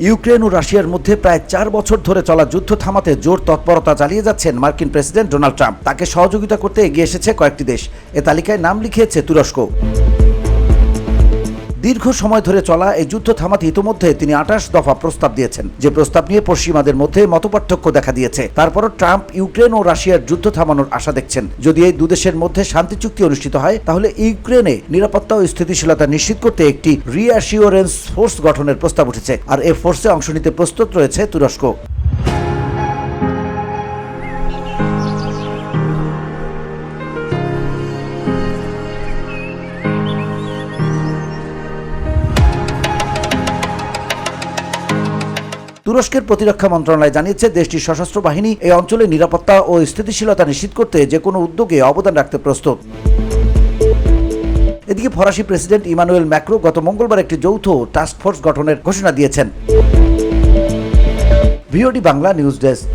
Ukraine ও রাশিয়ার মধ্যে প্রায় 4 বছর ধরে চলা যুদ্ধ থামাতে জোর তৎপরতা চালিয়ে যাচ্ছেন মার্কিন প্রেসিডেন্ট ডোনাল্ড ট্রাম্প। তাকে সহযোগিতা করতে এগিয়ে এসেছে কয়েকটি দেশ। এ তালিকায় নাম লিখিয়েছে তুরস্ক। দীর্ঘ সময় ধরে চলা এই যুদ্ধ থামাতে ইতোমধ্যে তিনি 28 দফা প্রস্তাব দিয়েছেন, যে প্রস্তাব নিয়ে পশ্চিমাদের মধ্যে মতপার্থক্য দেখা দিয়েছে। তারপরও ট্রাম্প ইউক্রেন ও রাশিয়ার যুদ্ধ থামানোর আশা দেখছেন। যদি এই দুদেশের মধ্যে শান্তি চুক্তি অনুষ্ঠিত হয়, তাহলে ইউক্রেনে নিরাপত্তা ও স্থিতিশীলতা নিশ্চিত করতে একটি রিঅ্যাসিওরেন্স ফোর্স গঠনের প্রস্তাব উঠেছে, আর এ ফোর্সে অংশ নিতে প্রস্তুত রয়েছে তুরস্ক। তুরস্কের প্রতিরক্ষা মন্ত্রণালয় জানিয়েছে, দেশটির সশস্ত্র বাহিনী এই অঞ্চলে নিরাপত্তা ও স্থিতিশীলতা নিশ্চিত করতে যে কোনো উদ্যোগে অবদান রাখতে প্রস্তুত। এদিকে ফরাসি প্রেসিডেন্ট ইমানুয়েল ম্যাক্রো গত মঙ্গলবার একটি যৌথ টাস্ক ফোর্স গঠনের ঘোষণা দিয়েছেন। VOD Bangla news desk.